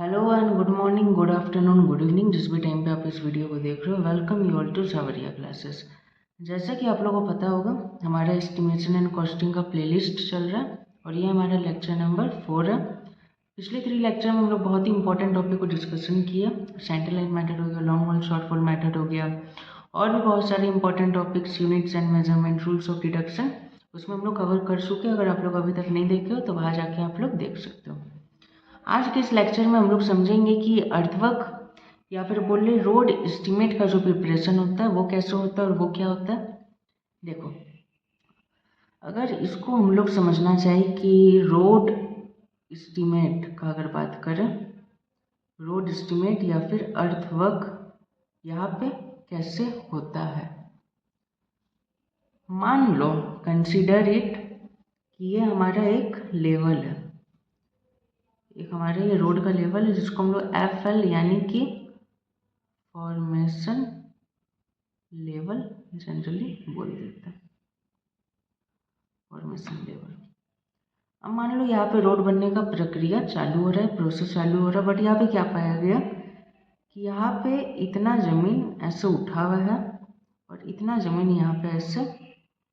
Hello and good morning, good afternoon, good evening, जिस भी time पे आप इस वीडियो को देख रहे हो। वेलकम यू ऑल टू सावरिया क्लासेस। जैसा कि आप लोगों को पता होगा, हमारा एस्टिमेशन एंड कॉस्टिंग का प्लेलिस्ट चल रहा है और ये हमारा लेक्चर नंबर 4 है। पिछले 3 लेक्चर में हम लोग बहुत ही इंपॉर्टेंट टॉपिक को डिस्कशन किया। सेंटर लाइन मेथड हो गया, long wall short wall method हो गया और भी बहुत सारे important topics, units and measurement, rules of deduction, उसमें हम लोग कवर कर चुके हैं। अगर आप लोग अभी तक नहीं देखे हो तो वहाँ जाके आप लोग देख सकते हो। आज के इस लेक्चर में हम लोग समझेंगे कि अर्थवर्क या फिर बोल ले रोड एस्टीमेट का जो प्रिपरेशन होता है वो कैसे होता है और वो क्या होता है। देखो, अगर इसको हम लोग समझना चाहें कि रोड एस्टीमेट का अगर बात करें, रोड एस्टीमेट या फिर अर्थवर्क यहाँ पे कैसे होता है। मान लो, कंसीडर इट कि ये हमारा एक लेवल है, एक हमारे ये रोड का लेवल है जिसको हम लोग FL यानी कि फॉर्मेशन लेवल जनरली बोल देते हैं, फॉर्मेशन लेवल। अब मान लो यहाँ पे रोड बनने का प्रक्रिया चालू हो रहा है, प्रोसेस चालू हो रहा है, बट यहाँ पे क्या पाया गया कि यहाँ पे इतना ज़मीन ऐसे उठा हुआ है और इतना ज़मीन यहाँ पे ऐसे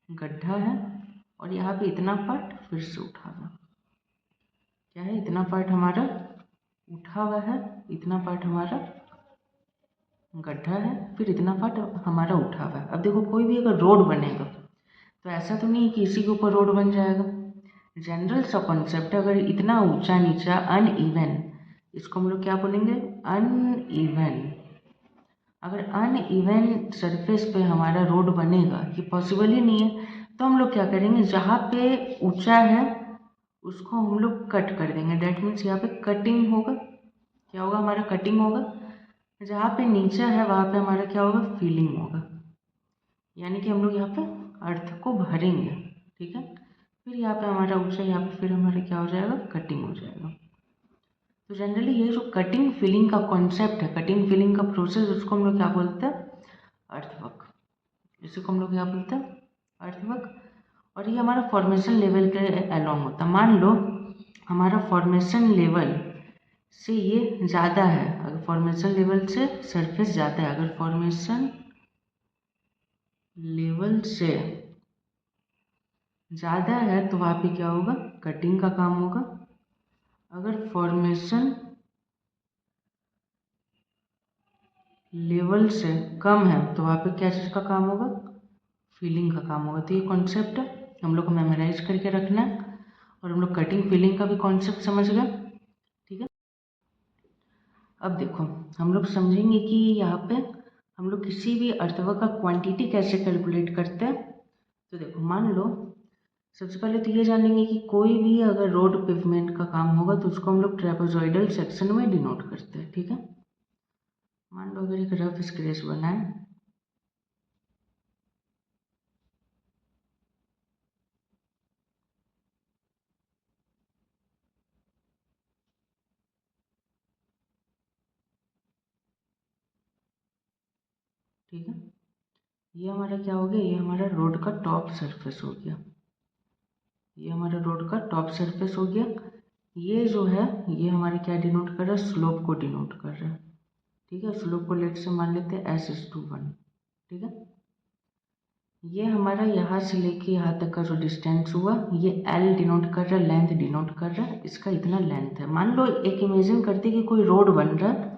गड्ढा है और यहाँ पे इतना पार्ट फिर से उठा हुआ। क्या है, इतना पार्ट हमारा उठा हुआ है, इतना पार्ट हमारा गड्ढा है, फिर इतना पार्ट हमारा उठा हुआ है। अब देखो, कोई भी अगर रोड बनेगा तो ऐसा तो नहीं कि इसी के ऊपर रोड बन जाएगा। जनरल सा कॉन्सेप्ट, अगर इतना ऊंचा नीचा अनइवन, इसको हम लोग क्या बोलेंगे, अनइवन। अगर अनइवन सरफेस पे हमारा रोड बनेगा, ये पॉसिबल ही नहीं है, तो हम लोग क्या करेंगे, जहाँ पे ऊंचा है उसको हम लोग कट कर देंगे। डैट मीन्स यहाँ पे कटिंग होगा। क्या होगा, हमारा कटिंग होगा। जहाँ पे नीचा है वहाँ पे हमारा क्या होगा, फिलिंग होगा। यानी कि हम लोग यहाँ पे अर्थ को भरेंगे, ठीक है। फिर यहाँ पे हमारा ऊंचा, यहाँ पे फिर हमारा क्या हो जाएगा, कटिंग हो जाएगा। तो जनरली ये जो कटिंग फिलिंग का कॉन्सेप्ट है, कटिंग फिलिंग का प्रोसेस, उसको हम लोग क्या बोलते हैं, अर्थवर्क। इसी को हम लोग क्या बोलते हैं, अर्थवर्क। और ये हमारा फॉर्मेशन लेवल के अलोंग होता है। मान लो हमारा फॉर्मेशन लेवल से ये ज़्यादा है, अगर फॉर्मेशन लेवल से सरफेस ज़्यादा है, अगर फॉर्मेशन लेवल से ज़्यादा है तो वहाँ पे क्या होगा, कटिंग का काम होगा। अगर फॉर्मेशन लेवल से कम है तो वहाँ पे क्या चीज़ का काम होगा, फिलिंग का काम होगा। तो ये कॉन्सेप्ट हम लोग को मेमोराइज करके रखना है और हम लोग कटिंग फिलिंग का भी कॉन्सेप्ट समझ गए, ठीक है। अब देखो, हम लोग समझेंगे कि यहाँ पे हम लोग किसी भी अर्थवर्क का क्वांटिटी कैसे कैलकुलेट करते हैं। तो देखो, मान लो सबसे पहले तो ये जानेंगे कि कोई भी अगर रोड पेवमेंट का काम होगा तो उसको हम लोग ट्रेपेजॉइडल सेक्शन में डिनोट करते हैं, ठीक है। मान लो अगर एक रफ स्केच बनाए, ठीक है। ये हमारा क्या हो गया, ये हमारा रोड का टॉप सरफेस हो गया, ये हमारा रोड का टॉप सरफेस हो गया। ये जो है ये हमारे क्या डिनोट कर रहा है, स्लोप को डिनोट कर रहा है, ठीक है। स्लोप को लेट से मान लेते हैं S/1, ठीक है। ये हमारा यहाँ से लेके यहाँ तक का जो डिस्टेंस हुआ, ये L डिनोट कर रहा है, लेंथ डिनोट कर रहा है, इसका इतना लेंथ है। मान लो एक इमेजिन करते कि कोई रोड बन रहा है,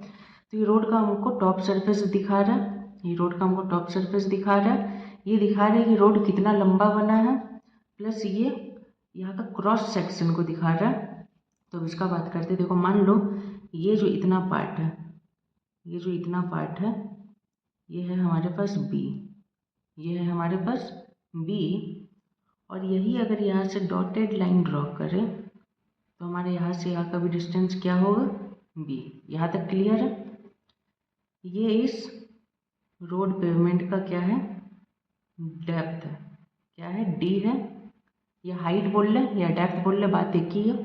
तो ये रोड का हमको टॉप सरफेस दिखा रहा है, ये रोड का हमको टॉप सरफेस दिखा रहा है, ये दिखा रहा है कि रोड कितना लंबा बना है, प्लस ये यहाँ का क्रॉस सेक्शन को दिखा रहा है। तो इसका बात करते हैं, देखो मान लो ये जो इतना पार्ट है, ये जो इतना पार्ट है, ये है हमारे पास B, ये है हमारे पास B, और यही अगर यहाँ से डॉटेड लाइन ड्रॉ करें तो हमारे यहाँ से यहाँ का भी डिस्टेंस क्या होगा, B। यहाँ तक क्लियर है। ये इस रोड पेवमेंट का क्या है, डेप्थ है, क्या है, D है। ये हाइट बोल ले या डेप्थ बोल ले, बात एक ही है।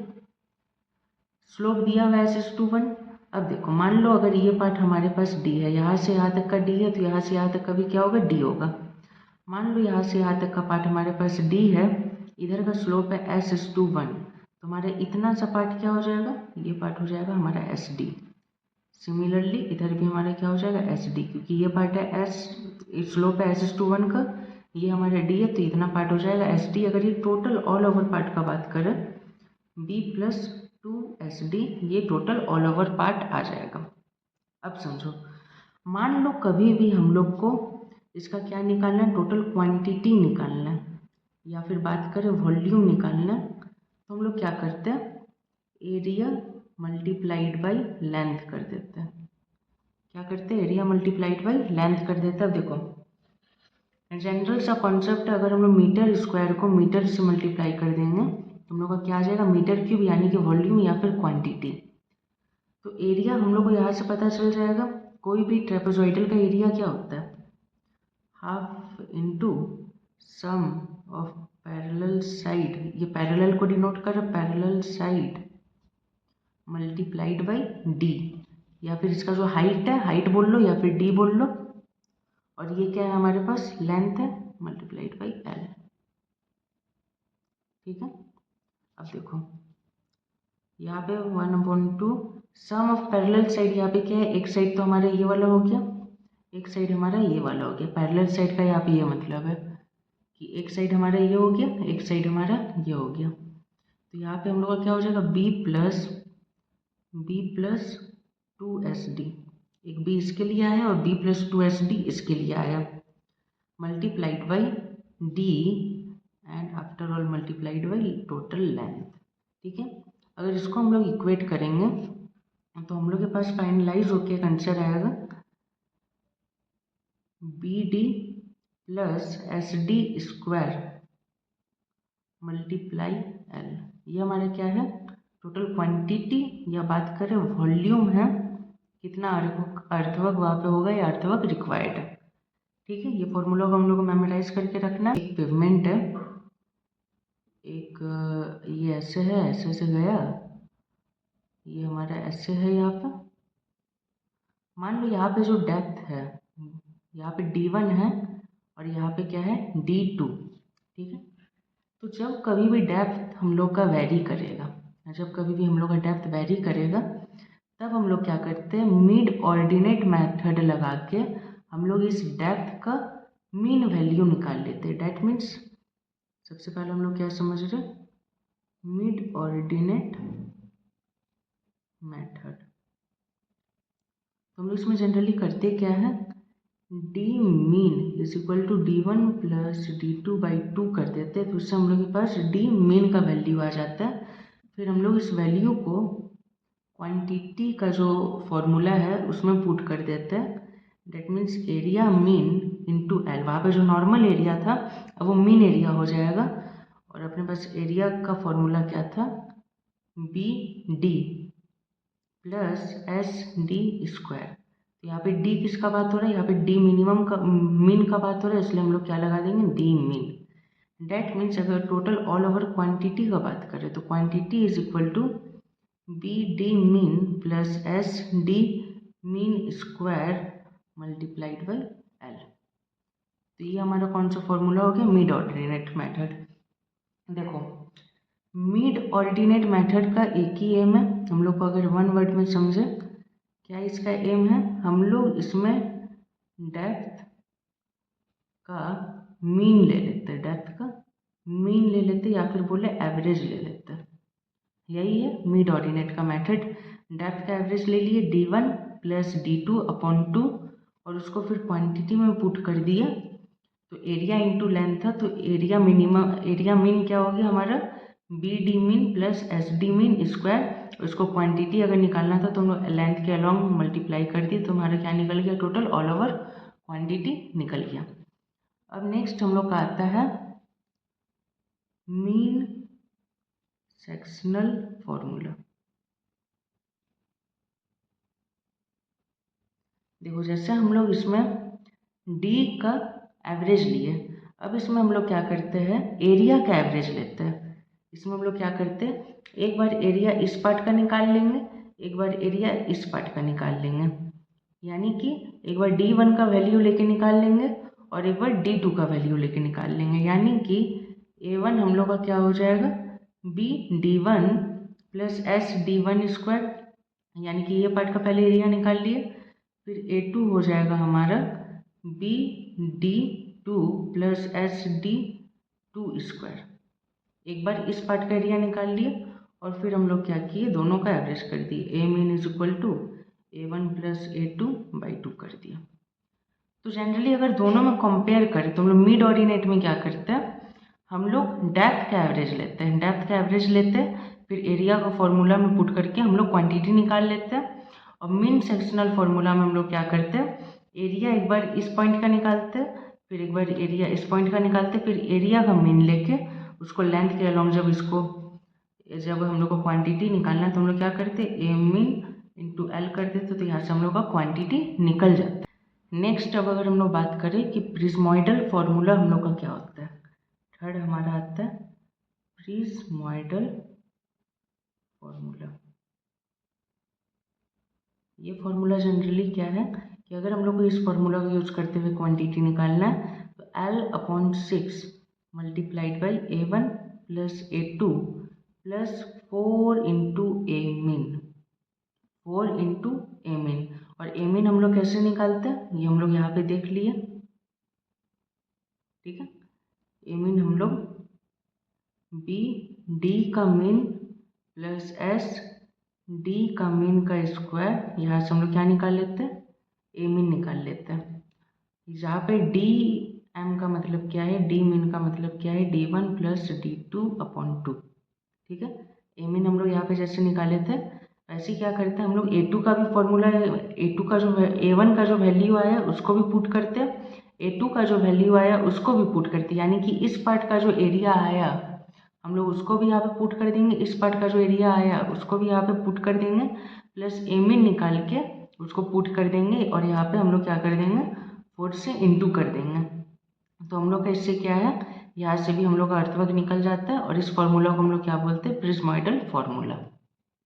स्लोप दिया हुआ है S/1। अब देखो, मान लो अगर ये पार्ट हमारे पास D है, यहाँ से यहाँ तक का D है, तो यहाँ से यहाँ तक का भी क्या होगा, D होगा। मान लो यहाँ से यहाँ तक का पार्ट हमारे पास D है, इधर का स्लोप है S/1, तो हमारे इतना सा पार्ट क्या हो जाएगा, ये पार्ट हो जाएगा हमारा एस डी। सिमिलरली इधर भी हमारा क्या हो जाएगा एस डी, क्योंकि ये पार्ट है एस, स्लोप है S/1 का, ये हमारा डी है, तो इतना पार्ट हो जाएगा एस डी। अगर ये टोटल ऑल ओवर पार्ट का बात करें बी प्लस 2SD, ये टोटल ऑल ओवर पार्ट आ जाएगा। अब समझो, मान लो कभी भी हम लोग को इसका क्या निकालना है, टोटल क्वांटिटी निकालना है या फिर बात करें वॉल्यूम निकालना है, तो हम लोग क्या करते हैं, एरिया मल्टीप्लाइड बाई लेंथ कर देते हैं। क्या करते हैं, एरिया मल्टीप्लाइड बाई लेंथ कर देते हैं। देखो जनरल सा कॉन्सेप्ट, अगर हम लोग मीटर स्क्वायर को मीटर से मल्टीप्लाई कर देंगे तो हम लोग का क्या आ जाएगा, मीटर क्यूब, यानी कि वॉल्यूम या फिर क्वांटिटी। तो एरिया हम लोग को यहाँ से पता चल जाएगा, कोई भी ट्रेपेजॉइडल का एरिया क्या होता है, half into sum of parallel side, ये पैरेलल को डिनोट कर रहा है, parallel side multiplied by D, या फिर इसका जो हाइट है, हाइट बोल लो या फिर डी बोल लो, और ये क्या है हमारे पास, लेंथ है, मल्टीप्लाइड बाई एल। ठीक है। अब देखो यहाँ पे 1/2 सम ऑफ पैरेलल साइड, यहाँ पे क्या है, एक साइड तो हमारा ये वाला हो गया, एक साइड हमारा ये वाला हो गया। पैरेलल साइड का यहाँ पे ये मतलब है कि एक साइड हमारा ये हो गया, एक साइड हमारा ये हो गया। तो यहाँ पे हम लोग का क्या हो जाएगा, b प्लस 2SD, एक b इसके लिए आया और b प्लस 2SD इसके लिए आया, multiplied by d and after all multiplied by total length. ठीक है। अगर इसको हम लोग इक्वेट करेंगे तो हम लोग के पास फाइनलाइज होके एक आंसर आएगा BD plus SD square multiply L। ये हमारा क्या है, टोटल क्वांटिटी या बात करें वॉल्यूम है, कितना अर्थवर्क वहाँ पे होगा, या अर्थवर्क रिक्वायर्ड है। ठीक है। ये फॉर्मूला को हम लोग को मेमोराइज करके रखना है। एक पेवमेंट है, एक ये ऐसे है, ऐसे से गया, ये हमारा ऐसे है, यहाँ पे मान लो यहाँ पे जो डेप्थ है, यहाँ पे D1 है और यहाँ पे क्या है, D2। ठीक है। तो जब कभी भी डेप्थ हम लोग का वेरी करेगा, जब कभी भी हम लोग का डेप्थ वेरी करेगा, तब हम लोग क्या करते हैं, मिड ऑर्डिनेट मेथड लगा के हम लोग इस डेप्थ का मीन वैल्यू निकाल लेते हैं। डेट मीन्स सबसे पहले हम लोग क्या समझ रहे, मिड ऑर्डिनेट मेथड। तो हम लोग इसमें जनरली करते क्या है, D mean is equal to D1 plus D2/2 कर देते हैं, तो उससे हम लोग के पास डी मीन का वैल्यू आ जाता है। फिर हम लोग इस वैल्यू को क्वांटिटी का जो फॉर्मूला है उसमें पुट कर देते हैं। That means area mean into L, वहाँ पर जो नॉर्मल एरिया था अब वो मीन एरिया हो जाएगा, और अपने पास एरिया का फॉर्मूला क्या था, BD प्लस SD स्क्वायर। तो यहाँ पे D किसका बात हो रहा है, यहाँ पे D मिनिमम का, मीन का बात हो रहा है, इसलिए हम लोग क्या लगा देंगे, D मीन। डेट मीन्स अगर टोटल ऑल ओवर क्वांटिटी का बात करें तो quantity is equal to BD mean plus SD mean square multiplied by L। तो ये हमारा कौन सा फॉर्मूला हो गया, मिड ऑर्डिनेट मेथड। देखो मिड ऑर्डिनेट मेथड का एक ही एम है, हम लोग को अगर वन वर्ड में समझे क्या इसका एम है, हम लोग इसमें डेप्थ का मीन ले लेते हैं, डेप्थ का मीन ले लेते या फिर बोले एवरेज ले लेते हैं। यही है मिड ऑर्डिनेट का मेथड। डेप्थ का एवरेज ले लिए D1 प्लस D2/2 और उसको फिर क्वांटिटी में पुट कर दिया, तो एरिया इंटू लेंथ था, तो एरिया मिनिमम, एरिया मीन क्या हो गया हमारा, BD mean plus SD mean square. उसको क्वांटिटी अगर निकालना था तो हम लोग लेंथ के अलॉन्ग मल्टीप्लाई कर दिए, तो हमारा क्या निकल गया, टोटल ऑल ओवर क्वांटिटी निकल गया। अब नेक्स्ट हम लोग का आता है मीन सेक्शनल फॉर्मूला। देखो जैसे हम लोग इसमें D का एवरेज लिए, अब इसमें हम लोग क्या करते हैं, एरिया का एवरेज लेते हैं। इसमें हम लोग क्या करते हैं, एक बार एरिया इस पार्ट का निकाल लेंगे, एक बार एरिया इस पार्ट का निकाल लेंगे, यानी कि एक बार D1 का वैल्यू लेके निकाल लेंगे और एक बार D2 का वैल्यू लेके निकाल लेंगे, यानी कि A1 हम लोग का क्या हो जाएगा, B D1 plus S D1 square, यानी कि ये पार्ट का पहले एरिया निकाल लिए। फिर A2 हो जाएगा हमारा B D2 plus S D2 square. एक बार इस पार्ट का एरिया निकाल लिए और फिर हम लोग क्या किए, दोनों का एवरेज कर दिए। A mean is equal to A1 plus A2/2 कर दिया। तो जनरली अगर दोनों में कंपेयर करें तो हम लोग मिड ऑर्डिनेट में क्या करते हैं, हम लोग डेप्थ का एवरेज लेते हैं। डेप्थ का एवरेज लेते हैं, फिर एरिया को फॉर्मूला में पुट करके हम लोग क्वांटिटी निकाल लेते हैं। और मीन सेक्शनल फॉर्मूला में हम लोग क्या करते हैं, एरिया एक बार इस पॉइंट का निकालते हैं, फिर एक बार एरिया इस पॉइंट का निकालते हैं, फिर एरिया का मीन लेके उसको लेंथ के अलॉन्ग जब हम लोग को क्वांटिटी निकालना है तो हम लोग क्या करते हैं, ए मीन इंटू एल कर देते, तो यहाँ से हम लोग का क्वांटिटी निकल जाता है। नेक्स्ट अब अगर हम लोग बात करें कि प्रिज्मोइडल फॉर्मूला हम लोग का क्या होता है, थर्ड हमारा आता है प्रिज्मोइडल फॉर्मूला। ये फॉर्मूला जनरली क्या है कि अगर हम लोग को इस फॉर्मूला को यूज करते हुए क्वांटिटी निकालना है तो L/6 multiplied by A1 plus A2 plus 4 into A mean, 4 into A mean. और ए मीन हम लोग कैसे निकालते हैं, ये हम लोग यहाँ पे देख लिए, ठीक है। ए मीन हम लोग बी डी का मीन प्लस एस डी का मीन का स्क्वायर, यहाँ से हम लोग क्या निकाल लेते हैं, ए मीन निकाल लेते हैं। यहाँ पे डी एम का मतलब क्या है, डी मीन का मतलब क्या है, D1 प्लस D2/2, ठीक है। ए मीन हम लोग यहाँ पे जैसे निकाले थे वैसे क्या करते हैं हम लोग A2 का भी फॉर्मूला, A2 का जो A1 का जो वैल्यू आया उसको भी पुट करते हैं, A2 का जो वैल्यू आया उसको भी पुट करते हैं, यानी कि इस पार्ट का जो एरिया आया हम लोग उसको भी यहाँ पे पुट कर देंगे, इस पार्ट का जो एरिया आया उसको भी यहाँ पे पुट कर देंगे, प्लस ए मीन निकाल के उसको पुट कर देंगे और यहाँ पे हम लोग क्या कर देंगे, 4 से इंटू कर देंगे। तो हम लोग का इससे क्या है, यहाँ से भी हम लोग का अर्थवर्क निकल जाता है और इस फॉर्मूला को हम लोग क्या बोलते हैं, प्रिज्मोइडल फॉर्मूला।